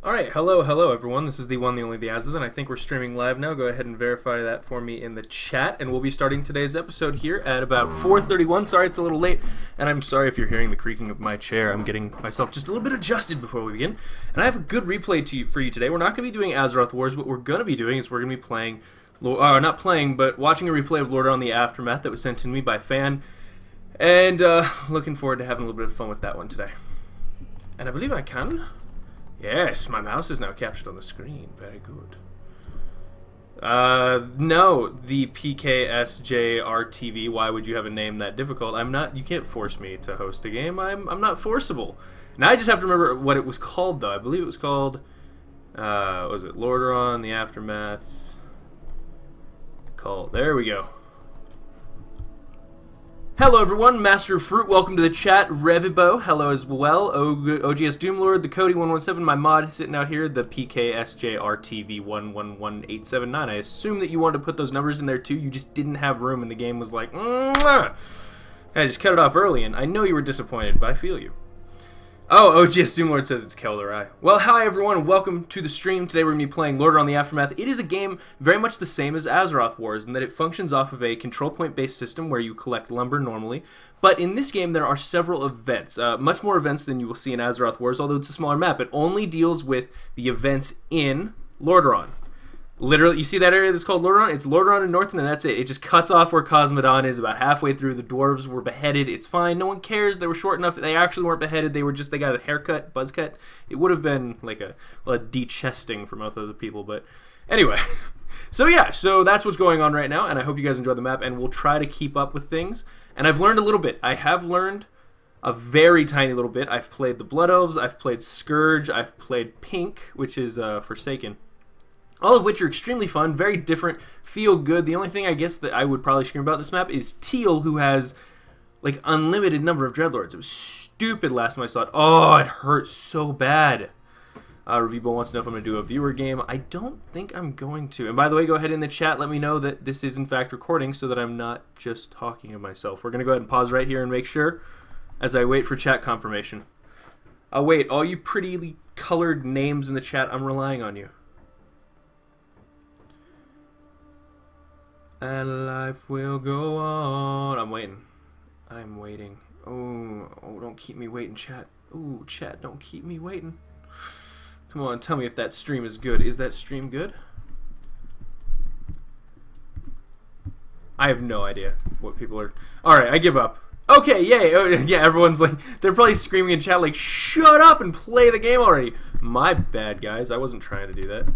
Alright, hello everyone. This is the one, the only, the Azothan. I think we're streaming live now. Go ahead and verify that for me in the chat. And we'll be starting today's episode here at about 4:31. Sorry it's a little late, and I'm sorry if you're hearing the creaking of my chair. I'm getting myself just a little bit adjusted before we begin. And I have a good replay for you today. We're not going to be doing Azeroth Wars. What we're going to be doing is we're going to be playing, not playing, but watching a replay of Lordaeron the Aftermath that was sent to me by a fan. And looking forward to having a little bit of fun with that one today. And I believe I can. Yes, my mouse is now captured on the screen. Very good. No, the PKSJRTV. Why would you have a name that difficult? I'm not. You can't force me to host a game. I'm not forcible. Now I just have to remember what it was called, though. I believe it was called. What was it Lordaeron the Aftermath? Called. There we go. Hello everyone, Master of Fruit, welcome to the chat. Revibo, hello as well. OGS Doomlord, the Cody117, my mod sitting out here, the PKSJRTV111879. I assume that you wanted to put those numbers in there too, you just didn't have room and the game was like, I just cut it off early and I know you were disappointed, but I feel you. Oh, OGS Doomlord says it's Kelderai. Well, hi everyone, and welcome to the stream. Today we're going to be playing Lordaeron the Aftermath. It is a game very much the same as Azeroth Wars in that it functions off of a control point based system where you collect lumber normally. But in this game there are several events, much more events than you will see in Azeroth Wars, although it's a smaller map. It only deals with the events in Lordaeron. Literally, you see that area that's called Lordaeron? It's Lordaeron and Northen, and that's it. It just cuts off where Cosmodon is about halfway through. The dwarves were beheaded. It's fine. No one cares. They were short enough. They actually weren't beheaded. They got a haircut, buzz cut. It would have been like a de-chesting for most other people, but anyway. So yeah, so that's what's going on right now, and I hope you guys enjoy the map, and we'll try to keep up with things. And I've learned a little bit. I have learned a very tiny little bit. I've played the Blood Elves. I've played Scourge. I've played Pink, which is Forsaken. All of which are extremely fun, very different, feel good. The only thing I guess that I would probably scream about this map is Teal, who has like unlimited number of Dreadlords. It was stupid last time I saw it. Oh, it hurt so bad. Revibo wants to know if I'm going to do a viewer game. I don't think I'm going to. And by the way, go ahead in the chat, let me know that this is in fact recording so that I'm not just talking to myself. We're going to go ahead and pause right here and make sure as I wait for chat confirmation. I'll wait. All you prettily colored names in the chat, I'm relying on you. And life will go on. I'm waiting. I'm waiting. Oh, don't keep me waiting, chat. Ooh, chat, don't keep me waiting. Come on, tell me if that stream is good. Is that stream good? I have no idea what people are... Alright, I give up. Okay, yay. Oh, yeah, everyone's like... They're probably screaming in chat like, shut up and play the game already. My bad, guys. I wasn't trying to do that.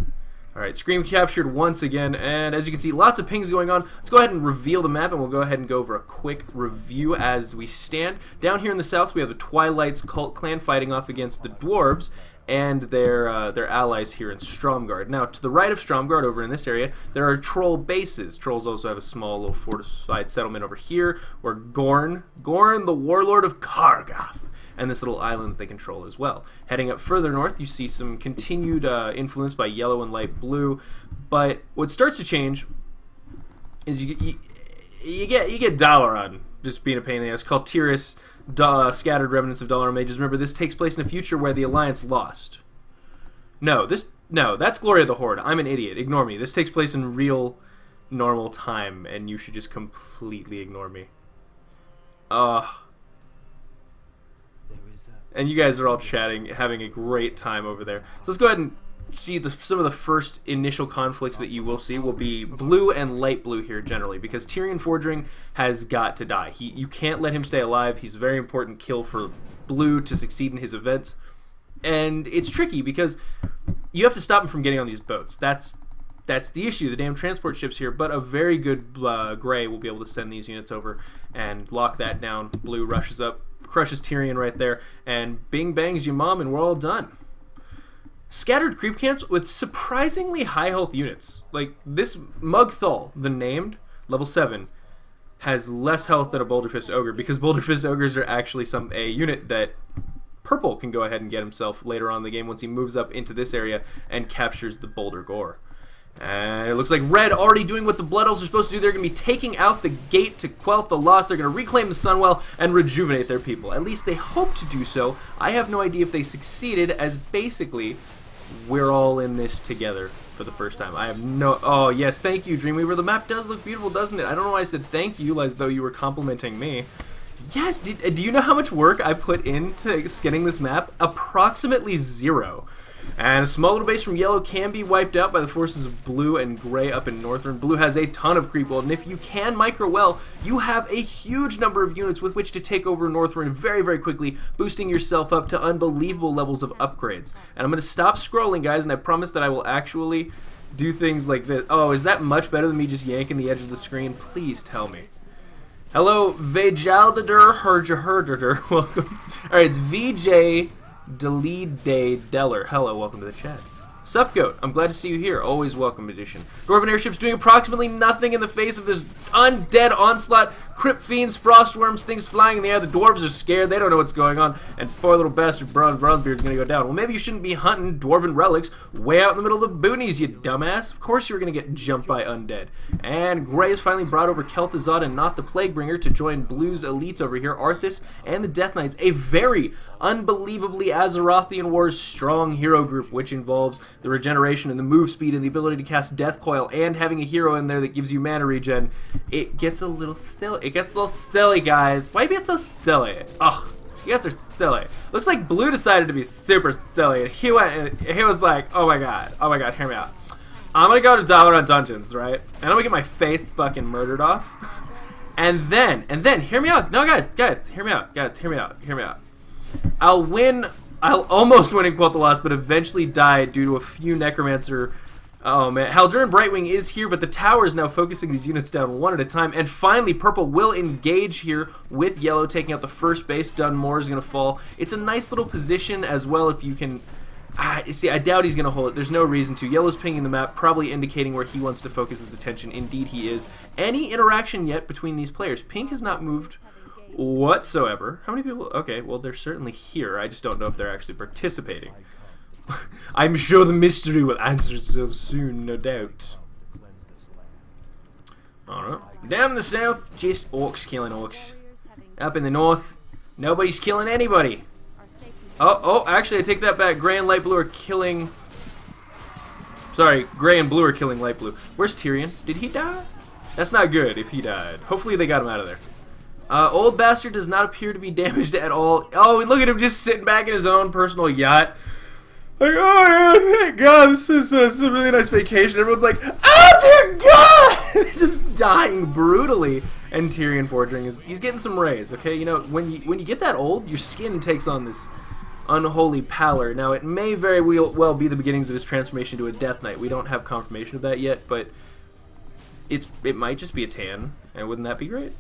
Alright, screen captured once again, and as you can see, lots of pings going on. Let's go ahead and reveal the map, and we'll go ahead and go over a quick review as we stand. Down here in the south, we have the Twilight's cult clan fighting off against the dwarves and their allies here in Stromgarde. Now, to the right of Stromgarde, over in this area, there are troll bases. Trolls also have a small little fortified settlement over here, where Gorn, the warlord of Kargath, and this little island that they control as well. Heading up further north, you see some continued influence by yellow and light blue, but what starts to change is you get Dalaran just being a pain in the ass. Called Tiris, Scattered Remnants of Dalaran Mages. Remember, this takes place in a future where the Alliance lost. No, that's Glory of the Horde. I'm an idiot. Ignore me. This takes place in real, normal time, and you should just completely ignore me. And you guys are all chatting, having a great time over there. So let's go ahead and see some of the first initial conflicts that you will see will be blue and light blue here generally, because Tyrion Fordring has got to die. You can't let him stay alive. He's a very important kill for blue to succeed in his events. And it's tricky because you have to stop him from getting on these boats. That's the issue, the damn transport ships here, but a very good gray will be able to send these units over and lock that down. Blue rushes up, crushes Tyrion right there, and bing bangs your mom, and we're all done. Scattered creep camps with surprisingly high health units. Like this Mugthal, the named, level 7, has less health than a Boulderfist Ogre, because Boulderfist Ogres are actually a unit that Purple can go ahead and get himself later on in the game once he moves up into this area and captures the Boulder Gore. And it looks like Red already doing what the Blood Elves are supposed to do. They're going to be taking out the gate to quell the loss. They're going to reclaim the Sunwell and rejuvenate their people. At least they hope to do so. I have no idea if they succeeded, as basically we're all in this together for the first time. I have no... Oh, yes, thank you, Dreamweaver. The map does look beautiful, doesn't it? I don't know why I said thank you as though you were complimenting me. Yes, do you know how much work I put into skinning this map? Approximately 0. And a small little base from yellow can be wiped out by the forces of blue and gray up in Northern. Blue has a ton of creep gold, and if you can micro well, you have a huge number of units with which to take over Northern very, very quickly, boosting yourself up to unbelievable levels of upgrades. And I'm going to stop scrolling, guys, and I promise that I will actually do things like this. Oh, is that much better than me just yanking the edge of the screen? Please tell me. Hello, Vajaldadur Herjaherdadur. Welcome. Alright, it's VJ Delede Deller. Hello, welcome to the chat. Sup, Goat? I'm glad to see you here. Always welcome, Edition. Dwarven airships doing approximately nothing in the face of this undead onslaught. Crypt fiends, frostworms, things flying in the air. The dwarves are scared. They don't know what's going on. And poor little bastard Bronzebeard's gonna go down. Well, maybe you shouldn't be hunting dwarven relics way out in the middle of the boonies, you dumbass. Of course you were gonna get jumped by undead. And Gray has finally brought over Kel'Thuzad and not the Plaguebringer to join Blue's elites over here, Arthas and the Death Knights. A very unbelievably Azerothian Wars strong hero group, which involves the regeneration and the move speed and the ability to cast Death Coil and having a hero in there that gives you mana regen. It gets a little silly. It gets a little silly, guys. Why be it so silly? Ugh, you guys are silly. Looks like Blue decided to be super silly, and he went and he was like, oh my god, hear me out. I'm gonna go to Dalaran Dungeons, right? And I'm gonna get my face fucking murdered off. And then, hear me out. No, guys, hear me out. Guys, hear me out. I'll almost win in Quoth the Lost, but eventually die due to a few Necromancer. Oh man, Halduran Brightwing is here, but the tower is now focusing these units down one at a time. And finally, Purple will engage here with Yellow, taking out the first base. Dunmore is going to fall. It's a nice little position as well if you can... see, I doubt he's going to hold it. There's no reason to. Yellow's pinging the map, probably indicating where he wants to focus his attention. Indeed, he is. Any interaction yet between these players? Pink has not moved whatsoever. How many people? Okay, well, they're certainly here. I just don't know if they're actually participating. I'm sure the mystery will answer itself soon, no doubt. Alright. Down in the south, just orcs killing orcs. Up in the north, nobody's killing anybody. Oh, actually, I take that back. Gray and light blue are killing... Sorry, gray and blue are killing light blue. Where's Tyrion? Did he die? That's not good if he died. Hopefully they got him out of there. Old Bastard does not appear to be damaged at all. Oh, look at him just sitting back in his own personal yacht. Like, oh yeah, thank God, this is a really nice vacation. Everyone's like, oh dear God! They're just dying brutally. And Tyrion Forging he's getting some rays, okay? You know, when you get that old, your skin takes on this unholy pallor. Now, it may very well be the beginnings of his transformation to a Death Knight. We don't have confirmation of that yet, but it might just be a tan, and wouldn't that be great?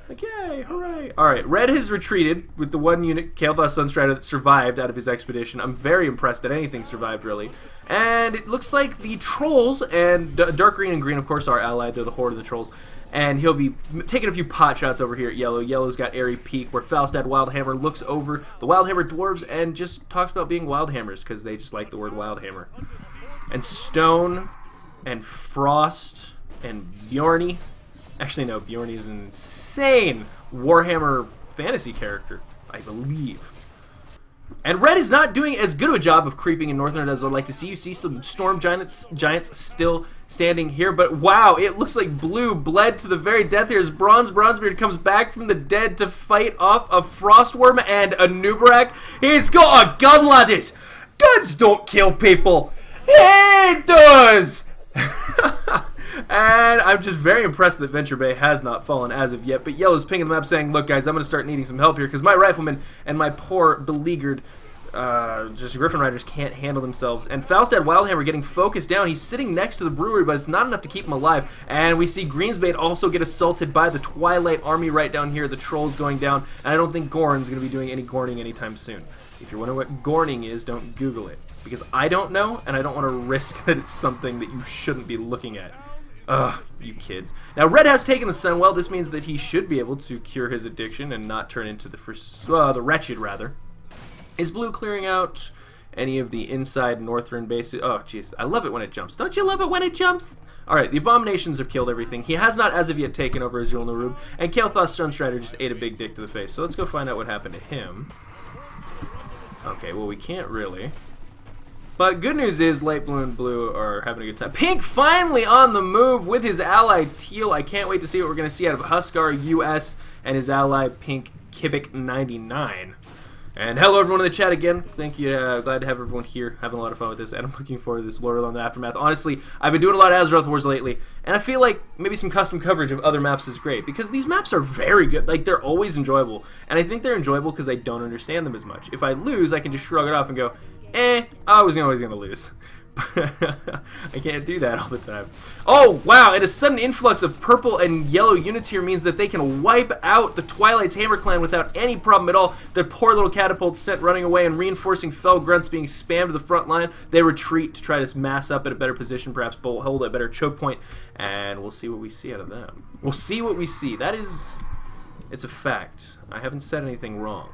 Like, yay, hooray. Alright, Red has retreated with the one unit, Kael'thas Sunstrider, that survived out of his expedition. I'm very impressed that anything survived, really. And it looks like the Trolls, and Dark Green and Green, of course, are allied. They're the Horde of the Trolls. And he'll be taking a few pot shots over here at Yellow. Yellow's got Airy Peak, where Falstad Wildhammer looks over the Wildhammer Dwarves and just talks about being Wildhammers, because they just like the word Wildhammer. And Stone, and Frost, and Bjorny. Actually, no, Bjorny is an insane Warhammer fantasy character, I believe. And Red is not doing as good of a job of creeping in Northern as I'd like to see. You see some Storm Giants still standing here, but wow, it looks like Blue bled to the very death here as Bronzebeard comes back from the dead to fight off a Frostworm and a Nubarak. He's got a gun, laddies! Guns don't kill people! It does! And I'm just very impressed that Venture Bay has not fallen as of yet. But Yellow's pinging the map saying, look guys, I'm going to start needing some help here because my riflemen and my poor beleaguered just Griffin Riders can't handle themselves. And Falstad Wildhammer getting focused down. He's sitting next to the brewery, but it's not enough to keep him alive. And we see Greensbane also get assaulted by the Twilight Army right down here. The Trolls going down. And I don't think Gorin's going to be doing any Gorning anytime soon. If you're wondering what Gorning is, don't Google it. Because I don't know, and I don't want to risk that it's something that you shouldn't be looking at. Ugh, you kids. Now, Red has taken the sun well. This means that he should be able to cure his addiction and not turn into the wretched, rather. Is Blue clearing out any of the inside Northern bases? Oh, jeez. I love it when it jumps. Don't you love it when it jumps? Alright, the Abominations have killed everything. He has not, as of yet, taken over Azul Narub. And Kael'thas Sunstrider just ate a big dick to the face. So let's go find out what happened to him. Okay, well, we can't really. But good news is light blue and blue are having a good time. Pink finally on the move with his ally teal. I can't wait to see what we're going to see out of Huskar US and his ally pink Kibik99. And hello everyone in the chat again. Thank you. Glad to have everyone here, having a lot of fun with this, and I'm looking forward to this Lordaeron the Aftermath. Honestly, I've been doing a lot of Azeroth Wars lately, and I feel like maybe some custom coverage of other maps is great, because these maps are very good. Like, they're always enjoyable, and I think they're enjoyable because I don't understand them as much. If I lose, I can just shrug it off and go, I was always going to lose. I can't do that all the time. Oh, wow, and a sudden influx of purple and yellow units here means that they can wipe out the Twilight's Hammer Clan without any problem at all. Their poor little catapults sent running away and reinforcing fell grunts being spammed to the front line. They retreat to try to mass up at a better position, perhaps hold a better choke point, and we'll see what we see out of them. We'll see what we see. That is, it's a fact. I haven't said anything wrong.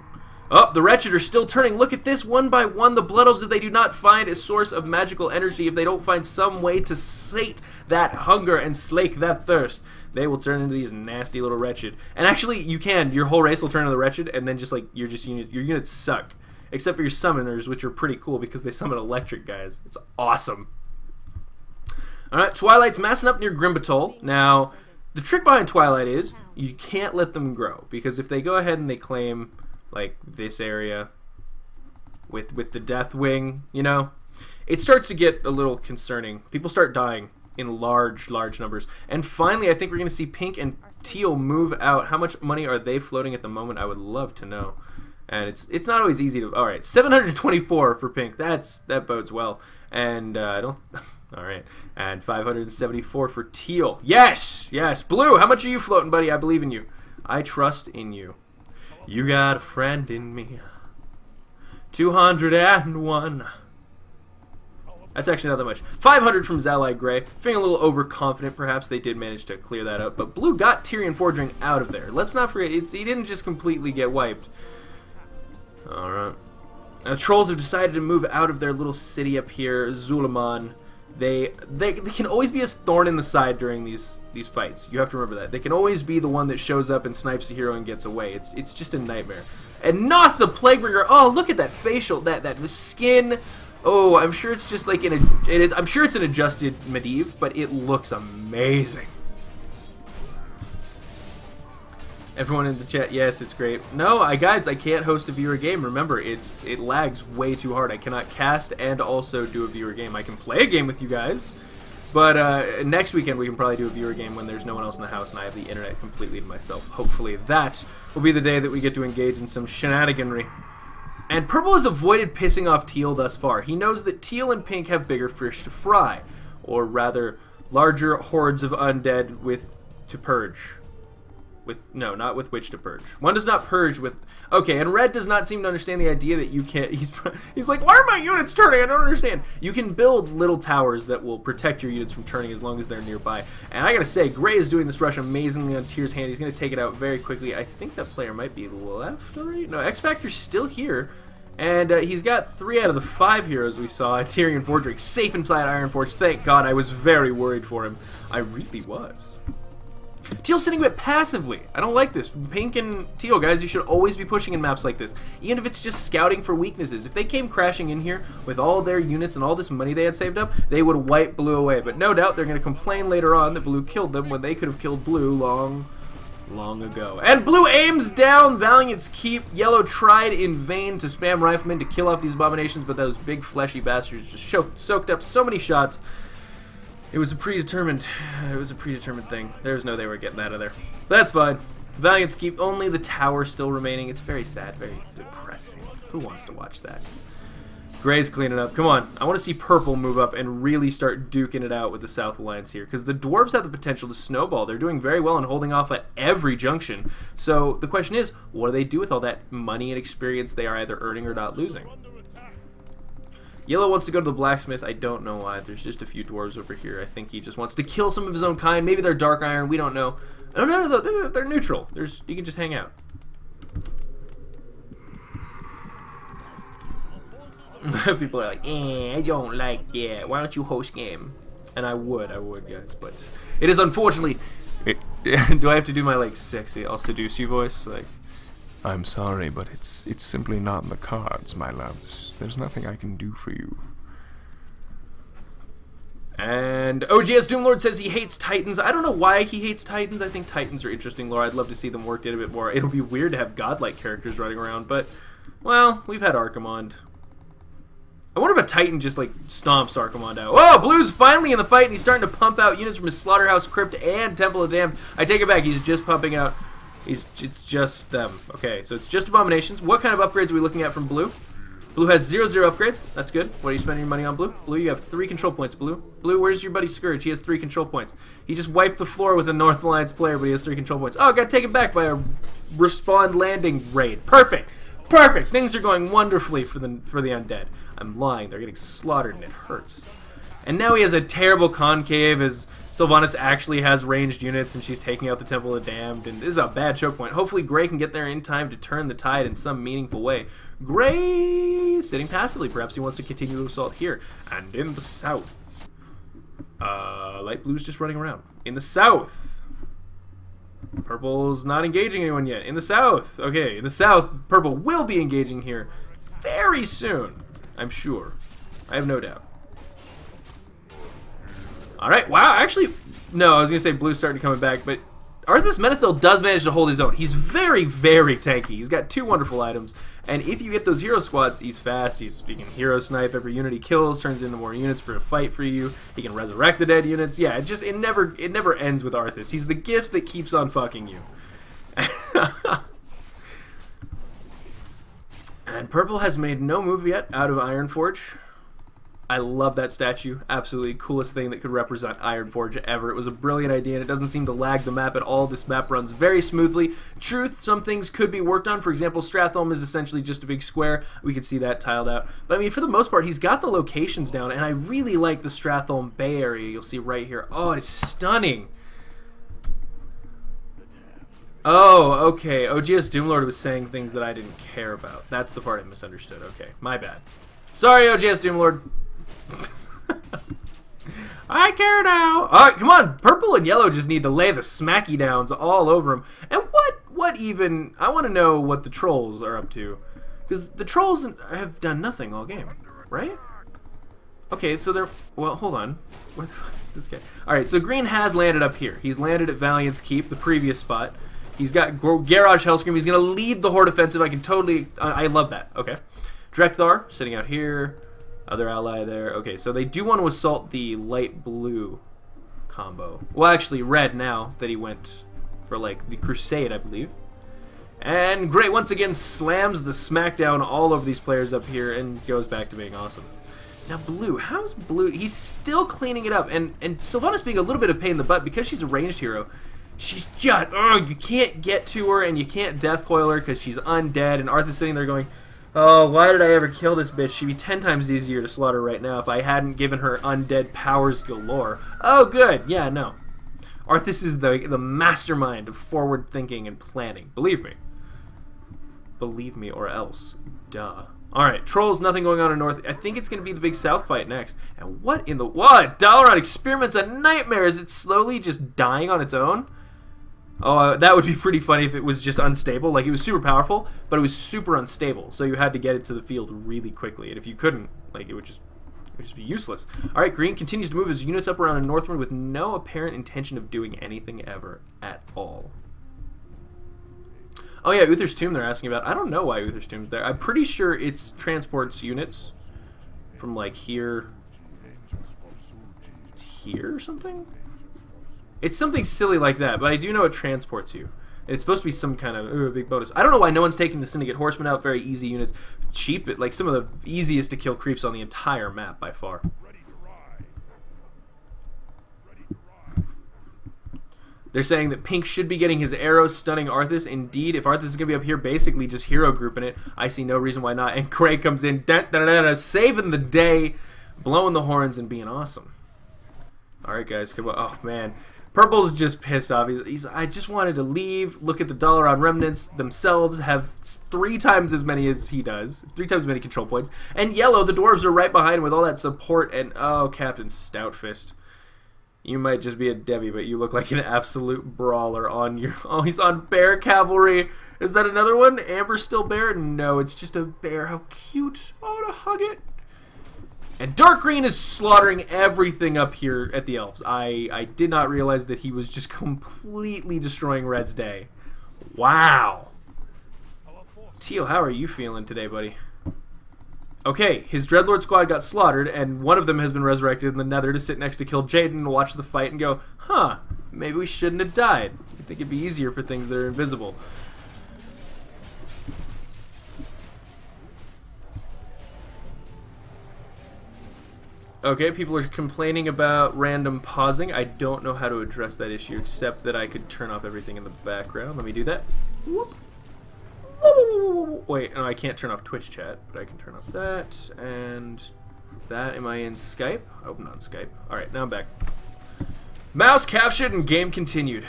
Oh, the Wretched are still turning. Look at this, one by one. The Blood Elves, if they do not find a source of magical energy, if they don't find some way to sate that hunger and slake that thirst, they will turn into these nasty little Wretched. And actually, you can. Your whole race will turn into the Wretched, and then just like your units suck. Except for your summoners, which are pretty cool because they summon electric guys. It's awesome. Alright, Twilight's massing up near Grimbatol. Now, the trick behind Twilight is you can't let them grow, because if they go ahead and they claim like this area with the Death Wing, you know, it starts to get a little concerning. People start dying in large numbers. And finally, I think we're going to see pink and teal move out. How much money are they floating at the moment? I would love to know. And it's not always easy to. All right, 724 for pink. That bodes well. And I don't. All right, and 574 for teal. Yes, yes. Blue, how much are you floating, buddy? I believe in you. I trust in you. You got a friend in me. 201. That's actually not that much. 500 from Zalai Gray. Feeling a little overconfident, perhaps. They did manage to clear that up. But Blue got Tyrion Fordring out of there. Let's not forget, he didn't just completely get wiped. Alright. Now, Trolls have decided to move out of their little city up here, Zulaman. They can always be a thorn in the side during these fights. You have to remember that. They can always be the one that shows up and snipes the hero and gets away. It's just a nightmare. And not the Plaguebringer. Oh, look at that facial, that skin. Oh, I'm sure it's just like I'm sure it's an adjusted Medivh, but it looks amazing. Everyone in the chat, yes, it's great. No, guys, I can't host a viewer game. Remember, it lags way too hard. I cannot cast and also do a viewer game. I can play a game with you guys, but next weekend we can probably do a viewer game when there's no one else in the house and I have the internet completely to myself. Hopefully that will be the day that we get to engage in some shenaniganry. And Purple has avoided pissing off Teal thus far. He knows that Teal and Pink have bigger fish to fry, or rather, larger hordes of undead to purge. No, not with which to purge. One does not purge with. Okay, and Red does not seem to understand the idea that you can't. He's like, why are my units turning? I don't understand. You can build little towers that will protect your units from turning as long as they're nearby. And I gotta say, Gray is doing this rush amazingly on Tyr's hand. He's gonna take it out very quickly. I think that player might be left already. No, X Factor's still here. And he's got 3 out of the 5 heroes we saw. Tyrion Fordring safe inside Ironforge. Thank God, I was very worried for him. I really was. Teal sitting a bit passively. I don't like this. Pink and Teal, guys, you should always be pushing in maps like this. Even if it's just scouting for weaknesses. If they came crashing in here with all their units and all this money they had saved up, they would wipe Blue away. But no doubt they're going to complain later on that Blue killed them when they could have killed Blue long ago. And Blue aims down Valiant's Keep. Yellow tried in vain to spam Riflemen to kill off these abominations, but those big fleshy bastards just soaked up so many shots. It was a predetermined thing. There's no they were getting out of there. But that's fine. Valiant's Keep, only the tower still remaining. It's very sad, very depressing. Who wants to watch that? Gray's cleaning up. Come on. I want to see Purple move up and really start duking it out with the South Alliance here. Because the Dwarves have the potential to snowball. They're doing very well and holding off at every junction. So the question is, what do they do with all that money and experience they are either earning or not losing? Yellow wants to go to the blacksmith. I don't know why. There's just a few dwarves over here. I think he just wants to kill some of his own kind. Maybe they're dark iron. We don't know. No, they're neutral. You can just hang out. People are like, I don't like that. Why don't you host game? And I would, guys. But it is unfortunately. Do I have to do my like sexy, I'll seduce you voice? Like, I'm sorry, but it's simply not in the cards, my loves. There's nothing I can do for you. And OGS Doomlord says he hates Titans. I don't know why he hates Titans. I think Titans are interesting lore. I'd love to see them worked in a bit more. It'll be weird to have godlike characters running around, but, well, we've had Archimonde. I wonder if a Titan just, like, stomps Archimonde out. Oh, Blue's finally in the fight, and he's starting to pump out units from his Slaughterhouse, Crypt, and Temple of the Damned. I take it back. He's just pumping out. It's just them. Okay, so it's just Abominations. What kind of upgrades are we looking at from Blue? Blue has 0 upgrades. That's good. What are you spending your money on, Blue? Blue, you have 3 control points, Blue. Blue, where's your buddy Scourge? He has 3 control points. He just wiped the floor with a North Alliance player, but he has 3 control points. Oh, got taken back by a Respawn landing raid. Perfect. Perfect. Things are going wonderfully for the undead. I'm lying. They're getting slaughtered, and it hurts. And now he has a terrible concave as Sylvanas actually has ranged units, and she's taking out the Temple of the Damned, and this is a bad choke point. Hopefully Gray can get there in time to turn the tide in some meaningful way. Gray sitting passively. Perhaps he wants to continue to assault here. And in the south, Light Blue's just running around. In the south, Purple's not engaging anyone yet. In the south, okay, in the south, Purple will be engaging here very soon, I'm sure. I have no doubt. Alright, wow, actually, no, I was going to say Blue's starting to come back, but Arthas Menethil does manage to hold his own. He's very, very tanky. He's got 2 wonderful items, and if you get those hero squads, he's fast. He can hero snipe every unit he kills, turns into more units for a fight for you. He can resurrect the dead units. Yeah, it never ends with Arthas. He's the gift that keeps on fucking you. And Purple has made no move yet out of Ironforge. I love that statue. Absolutely coolest thing that could represent Ironforge ever. It was a brilliant idea, and it doesn't seem to lag the map at all. This map runs very smoothly. Truth, some things could be worked on. For example, Stratholme is essentially just a big square. We could see that tiled out. But I mean, for the most part, he's got the locations down, and I really like the Stratholme Bay area. You'll see right here. Oh, it is stunning. Oh, okay. OGS Doomlord was saying things that I didn't care about. That's the part I misunderstood. Okay, my bad. Sorry, OGS Doomlord. I care now. Alright, come on. Purple and yellow just need to lay the smacky downs all over him. And what even... I want to know what the trolls are up to. Because the trolls have done nothing all game, right? Okay, so they're... Well, hold on. Where the fuck is this guy? Alright, so Green has landed up here. He's landed at Valiant's Keep, the previous spot. He's got Garage Hellscream. He's going to lead the Horde offensive. I can totally... I love that. Okay. Drekthar, sitting out here. Other ally there. Okay, so they do want to assault the light blue combo. Well, actually, red now that he went for, like, the Crusade, I believe. And Gray, once again, slams the smackdown all over these players up here and goes back to being awesome. Now, Blue, how's Blue? He's still cleaning it up. And Sylvanas being a little bit of a pain in the butt because she's a ranged hero. She's just... you can't get to her and you can't death coil her because she's undead. And Arthur's sitting there going... Oh, why did I ever kill this bitch? She'd be 10 times easier to slaughter right now if I hadn't given her undead powers galore. Oh, good. Yeah, no. Arthas is the mastermind of forward thinking and planning. Believe me. Believe me or else. Duh. Alright, Trolls, nothing going on in North. I think it's going to be the big South fight next. And what in the... What? Dalaran experiments a nightmare. Is it slowly just dying on its own? Oh, that would be pretty funny if it was just unstable. Like, it was super powerful, but it was super unstable. So you had to get it to the field really quickly. And if you couldn't, like, it would just be useless. Alright, Green continues to move his units up around in Northwind with no apparent intention of doing anything ever at all. Oh yeah, Uther's Tomb they're asking about. I don't know why Uther's Tomb's there. I'm pretty sure it's transports units from, like, here or something? It's something silly like that, but I do know it transports you. It's supposed to be some kind of big bonus. I don't know why no one's taking the Syndicate Horsemen out. Very easy units. Cheap, like some of the easiest to kill creeps on the entire map by far. They're saying that Pink should be getting his arrows stunning Arthas. Indeed, if Arthas is going to be up here basically just hero grouping it, I see no reason why not. And Craig comes in, saving the day, blowing the horns and being awesome. Alright guys, come on. Oh man. Purple's just pissed off. I just wanted to leave, look at the Dalaran remnants themselves, have 3 times as many as he does, 3 times as many control points. And Yellow, the dwarves are right behind him with all that support, and oh, Captain Stoutfist. You might just be a Debbie, but you look like an absolute brawler on your... Oh, he's on Bear Cavalry. Is that another one? Amber's still Bear? No, it's just a bear. How cute. Oh, to hug it. And dark green is slaughtering everything up here at the elves. I did not realize that he was just completely destroying red's day. Wow. Teal, how are you feeling today, buddy? Okay, his Dreadlord squad got slaughtered, and one of them has been resurrected in the Nether to sit next to kill Jaden and watch the fight and go, huh, maybe we shouldn't have died. I think it'd be easier for things that are invisible. Okay, people are complaining about random pausing. I don't know how to address that issue except that I could turn off everything in the background. Let me do that. Whoop. Wait, no, I can't turn off Twitch chat, but I can turn off that and that. Am I in Skype? Oh, I'm not in Skype. Alright, now I'm back. Mouse captured and game continued.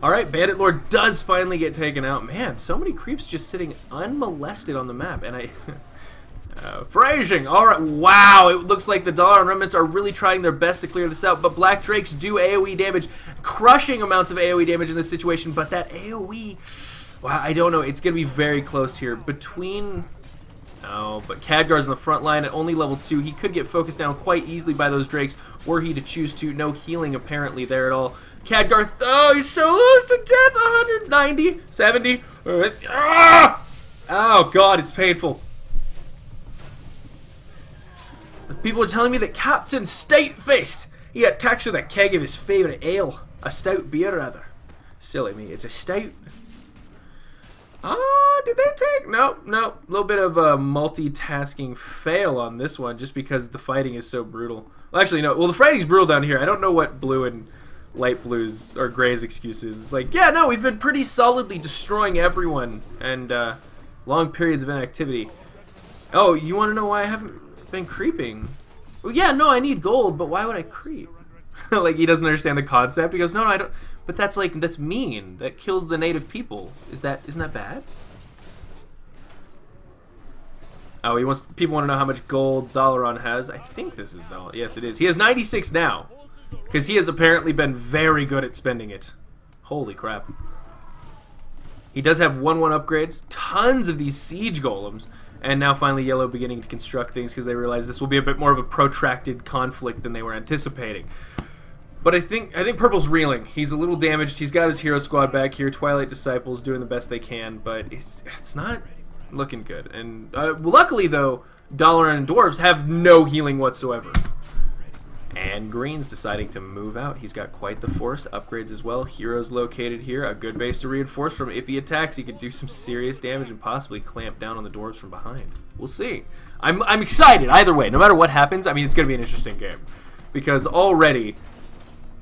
Alright, Bandit Lord does finally get taken out. Man, so many creeps just sitting unmolested on the map. And I... phrasing! Alright, wow, it looks like the Lordaeron remnants are really trying their best to clear this out, but Black Drakes do AoE damage, crushing amounts of AoE damage in this situation, but that AoE... Wow, I don't know, it's going to be very close here. Between... Oh, but Khadgar's in the front line at only level 2. He could get focused down quite easily by those Drakes, were he to choose to. No healing apparently there at all. Khadgar, oh, he's so close to death! 190, 70... Ah! Oh, God, it's painful. People are telling me that Captain Stout-Faced, he attacks with a keg of his favourite ale. A stout beer, rather. Silly me, it's a stout. Did they take? No. A little bit of a multitasking fail on this one, just because the fighting is so brutal. Well, actually, no. Well, the fighting's brutal down here. I don't know what blue and light blues, or gray's excuse is. It's like, yeah, no, we've been pretty solidly destroying everyone, and long periods of inactivity. Oh, you want to know why I haven't been creeping? Well, yeah, no, I need gold, but why would I creep? Like, he doesn't understand the concept. He goes, no, I don't. But that's like, that's mean. That kills the native people. Isn't that bad? Oh, people want to know how much gold Lordaeron has. I think this is Lordaeron. Yes, it is. He has 96 now, because he has apparently been very good at spending it. Holy crap. He does have 1/1 upgrades, tons of these siege golems, and now finally Yellow beginning to construct things because they realize this will be a bit more of a protracted conflict than they were anticipating. But I think Purple's reeling. He's a little damaged. He's got his hero squad back here. Twilight Disciples doing the best they can, but it's not looking good. And luckily, though, Lordaeron and Dwarves have no healing whatsoever. And Green's deciding to move out. He's got quite the force. Upgrades as well. Heroes located here. A good base to reinforce from. If he attacks, he could do some serious damage and possibly clamp down on the Dwarves from behind. We'll see. I'm excited either way. No matter what happens, I mean, it's going to be an interesting game. Because already...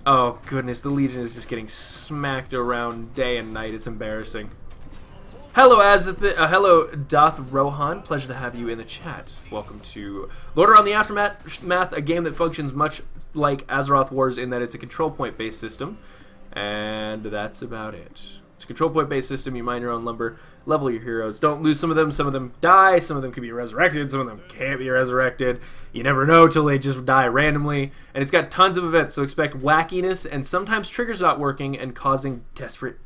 Oh, goodness, the Legion is just getting smacked around day and night. It's embarrassing. Hello, Azothan. Hello, Doth Rohan. Pleasure to have you in the chat. Welcome to Lordaeron the Aftermath, a game that functions much like Azeroth Wars in that it's a control point-based system. And that's about it. It's a control point-based system. You mine your own lumber, level your heroes. Don't lose some of them die, some of them can be resurrected, some of them can't be resurrected. You never know till they just die randomly. And it's got tons of events, so expect wackiness and sometimes triggers not working and causing desperate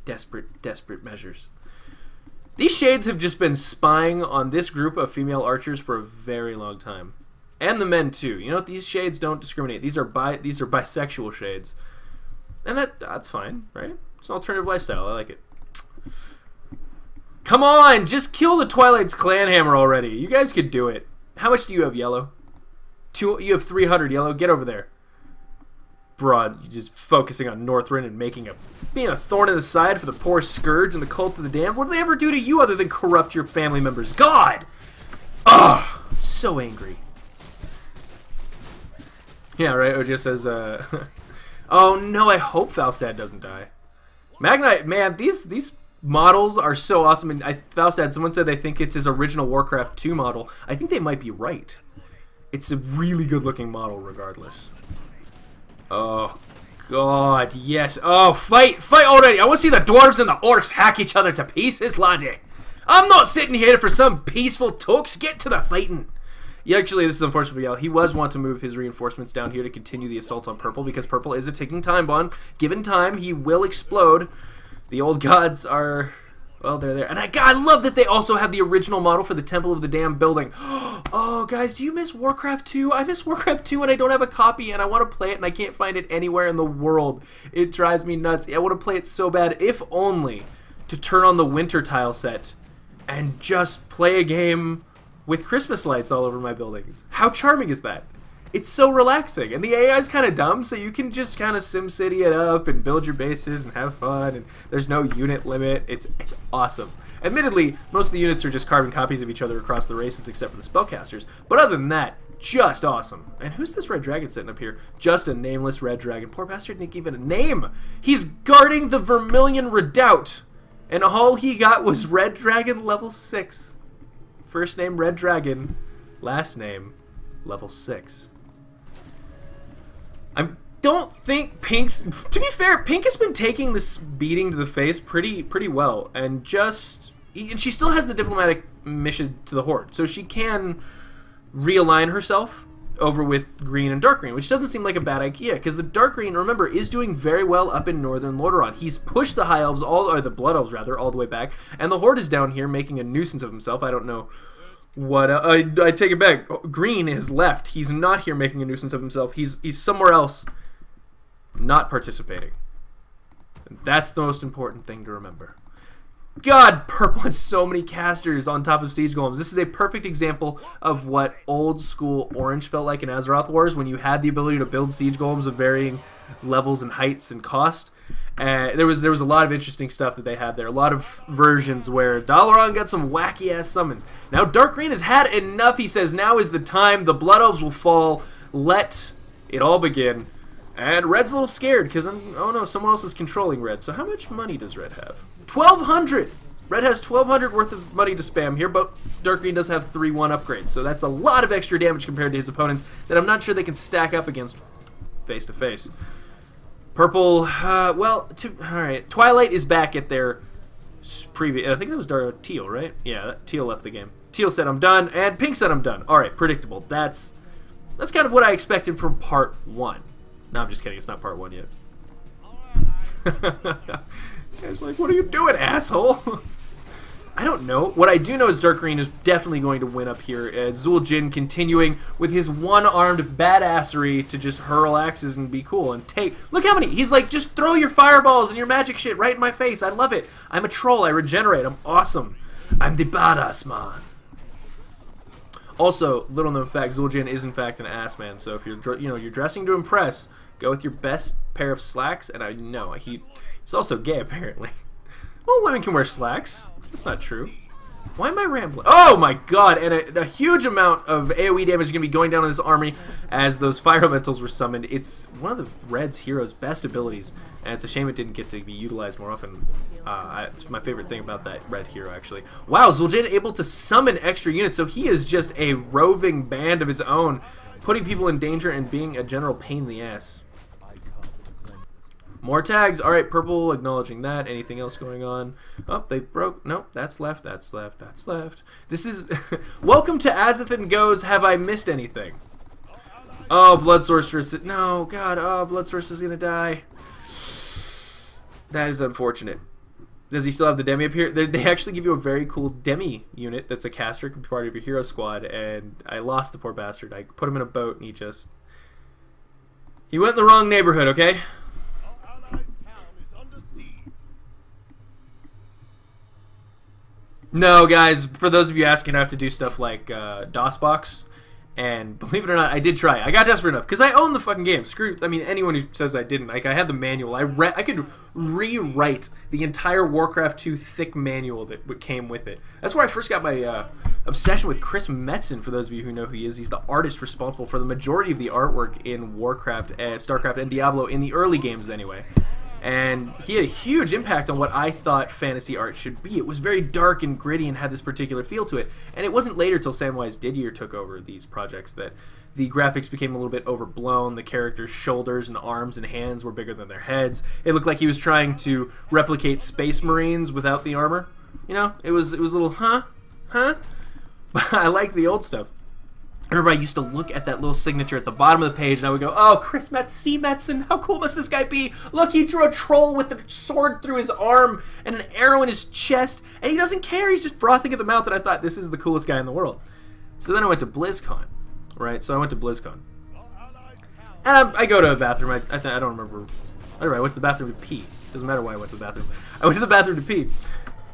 measures. These shades have just been spying on this group of female archers for a very long time. And the men too. You know what? These shades don't discriminate. These are bisexual shades. And that's fine, right? It's an alternative lifestyle. I like it. Come on! Just kill the Twilight's clan hammer already. You guys could do it. How much do you have, Yellow? You have 300, Yellow. Get over there. Broad, you're just focusing on Northrend and being a thorn in the side for the poor Scourge and the Cult of the Damned. What do they ever do to you other than corrupt your family members? God! Ugh! So angry. Yeah, right? Ojo says, oh no, I hope Falstad doesn't die. Magnite, man, these models are so awesome. And Falstad, someone said they think it's his original Warcraft 2 model. I think they might be right. It's a really good looking model regardless. Oh, God, yes. Oh, fight already. I want to see the dwarves and the orcs hack each other to pieces, laddie. I'm not sitting here for some peaceful talks. Get to the fighting. Yeah, actually, this is unfortunate for Yell. He was want to move his reinforcements down here to continue the assault on Purple because Purple is a ticking time bomb. Given time, he will explode. The old gods are Well, they're there. And God, I love that they also have the original model for the Temple of the Damned building. Oh, guys, do you miss Warcraft 2? I miss Warcraft 2 and I don't have a copy and I want to play it and I can't find it anywhere in the world. It drives me nuts. I want to play it so bad, if only to turn on the winter tile set and just play a game with Christmas lights all over my buildings. How charming is that? It's so relaxing, and the AI is kind of dumb, so you can just kind of SimCity it up and build your bases and have fun, and there's no unit limit. It's awesome. Admittedly, most of the units are just carbon copies of each other across the races except for the spellcasters, but other than that, just awesome. And who's this red dragon sitting up here? Just a nameless red dragon. Poor bastard didn't give it a name. He's guarding the Vermilion Redoubt, and all he got was Red Dragon level 6. First name Red Dragon, last name level 6. I don't think Pink's... To be fair, Pink has been taking this beating to the face pretty well, and and she still has the diplomatic mission to the Horde, so she can realign herself over with green and dark green, which doesn't seem like a bad idea, because the dark green, remember, is doing very well up in northern Lordaeron. He's pushed the high elves, or the blood elves rather, all the way back, and the Horde is down here making a nuisance of himself. I don't know what I take it back. Green is left. He's not here making a nuisance of himself. He's somewhere else, not participating. And that's the most important thing to remember. God, purple has so many casters on top of siege golems. This is a perfect example of what old school orange felt like in Azeroth Wars, when you had the ability to build siege golems of varying levels and heights and cost. There was a lot of interesting stuff that they had there. A lot of versions where Dalaran got some wacky ass summons. Now Dark Green has had enough. He says now is the time. The Blood Elves will fall. Let it all begin. And Red's a little scared because, oh no, someone else is controlling Red. So how much money does Red have? 1,200! Red has 1,200 worth of money to spam here, but Dark Green does have 3-1 upgrades. So that's a lot of extra damage compared to his opponents that I'm not sure they can stack up against face to face. Purple, alright. Twilight is back at their previous... I think that was Teal, right? Yeah, Teal left the game. Teal said I'm done, and Pink said I'm done. Alright, predictable. That's kind of what I expected from part 1. No, I'm just kidding. It's not part 1 yet. Guys, like, what are you doing, asshole? I don't know. What I do know is Dark Green is definitely going to win up here. Zul'jin continuing with his one-armed badassery to just hurl axes and be cool and take... Look how many... He's like, just throw your fireballs and your magic shit right in my face. I love it. I'm a troll. I regenerate. I'm awesome. I'm the badass man. Also, little known fact, Zul'jin is in fact an ass man. So if you're dressing to impress, go with your best pair of slacks. And I know he's also gay apparently. Well, women can wear slacks. That's not true. Why am I rambling? Oh my god, and a huge amount of AoE damage is going to be going down on this army as those fire elementals were summoned. It's one of the Red's hero's best abilities, and it's a shame it didn't get to be utilized more often. It's my favorite thing about that Red hero, actually. Wow, Zul'jin able to summon extra units, so he is just a roving band of his own, putting people in danger and being a general pain in the ass. More tags. All right, purple acknowledging that. Anything else going on? Oh, they broke. Nope, that's left. That's left. That's left. This is... Welcome to Azothan Goes. Have I missed anything? Oh, Blood Sorceress. No, God. Oh, Blood Sorceress is going to die. That is unfortunate. Does he still have the Demi up here? They actually give you a very cool Demi unit that's a caster, can be part of your hero squad, and I lost the poor bastard. I put him in a boat, and he just... He went in the wrong neighborhood, okay? No, guys, for those of you asking, I have to do stuff like DOSBox, and believe it or not, I did try. I got desperate enough, because I own the fucking game. Screw, I mean, anyone who says I didn't. Like, I had the manual. I could rewrite the entire Warcraft 2 thick manual that came with it. That's where I first got my obsession with Chris Metzen, for those of you who know who he is. He's the artist responsible for the majority of the artwork in Warcraft, StarCraft, and Diablo, in the early games anyway. And he had a huge impact on what I thought fantasy art should be. It was very dark and gritty and had this particular feel to it. And it wasn't later till Samwise Didier took over these projects that the graphics became a little bit overblown. The characters' shoulders and arms and hands were bigger than their heads. It looked like he was trying to replicate Space Marines without the armor. You know, it was a little, huh? But I like the old stuff. I remember I used to look at that little signature at the bottom of the page, and I would go, oh, Chris Metzen, how cool must this guy be? Look, he drew a troll with a sword through his arm and an arrow in his chest, and he doesn't care, he's just frothing at the mouth, and I thought, this is the coolest guy in the world. So then I went to BlizzCon, right? So I went to BlizzCon. And I go to a bathroom, I don't remember. Anyway, I went to the bathroom to pee. Doesn't matter why I went to the bathroom. I went to the bathroom to pee.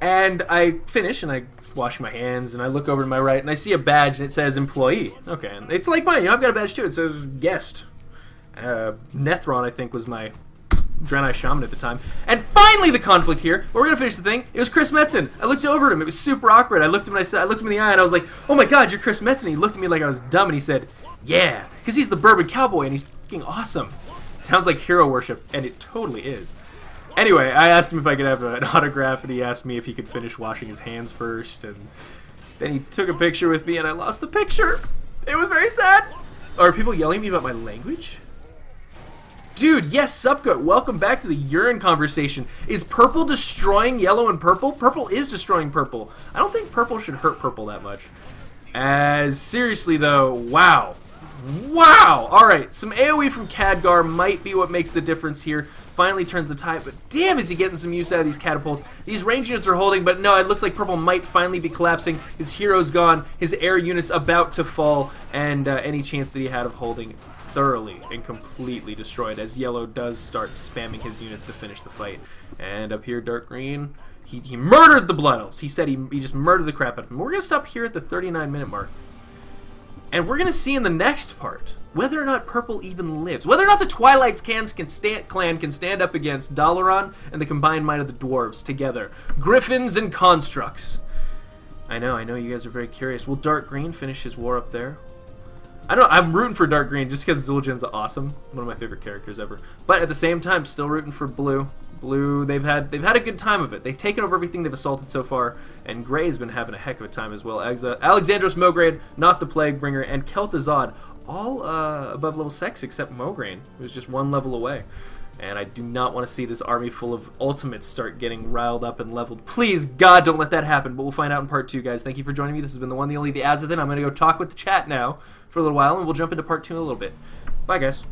And I finish, and I wash my hands, and I look over to my right, and I see a badge, and it says employee. Okay, and it's like mine. You know, I've got a badge too. It says guest. Nethron, I think, was my Draenei Shaman at the time. And finally, the conflict here. We're gonna finish the thing. It was Chris Metzen. I looked over at him. It was super awkward. I looked at him, and I looked him in the eye, and I was like, "Oh my God, you're Chris Metzen." And he looked at me like I was dumb, and he said, "Yeah," because he's the bourbon cowboy, and he's fucking awesome. Sounds like hero worship, and it totally is. Anyway, I asked him if I could have an autograph, and he asked me if he could finish washing his hands first, and then he took a picture with me, and I lost the picture. It was very sad. Are people yelling at me about my language? Dude, yes, Supgoat, welcome back to the urine conversation. Is purple destroying yellow and purple? Purple is destroying purple. I don't think purple should hurt purple that much. Seriously, though, wow. Wow! Alright, some AoE from Khadgar might be what makes the difference here. Finally turns the tide, but damn is he getting some use out of these catapults. These range units are holding, but no, it looks like purple might finally be collapsing. His hero's gone, his air unit's about to fall, and any chance that he had of holding thoroughly and completely destroyed as yellow does start spamming his units to finish the fight. And up here, dark green, he murdered the Blood Elves. He said he just murdered the crap out of them. We're going to stop here at the 39-minute mark. And we're going to see in the next part whether or not purple even lives. Whether or not the Twilight's clan can stand up against Lordaeron and the combined might of the dwarves together. Griffins and constructs. I know you guys are very curious. Will Dark Green finish his war up there? I don't know, I'm rooting for Dark Green just because Zul'jin's awesome. One of my favorite characters ever. But at the same time, still rooting for Blue. Blue, they've had a good time of it. They've taken over everything they've assaulted so far, and Gray's been having a heck of a time as well. Alexandros Mograine, Not the Plaguebringer, and Kel'Thuzad, all above level 6 except Mograine, who's just one level away. And I do not want to see this army full of ultimates start getting riled up and leveled. Please, God, don't let that happen. But we'll find out in part 2, guys. Thank you for joining me. This has been the one, the only, the Azothan. I'm going to go talk with the chat now for a little while, and we'll jump into part 2 in a little bit. Bye, guys.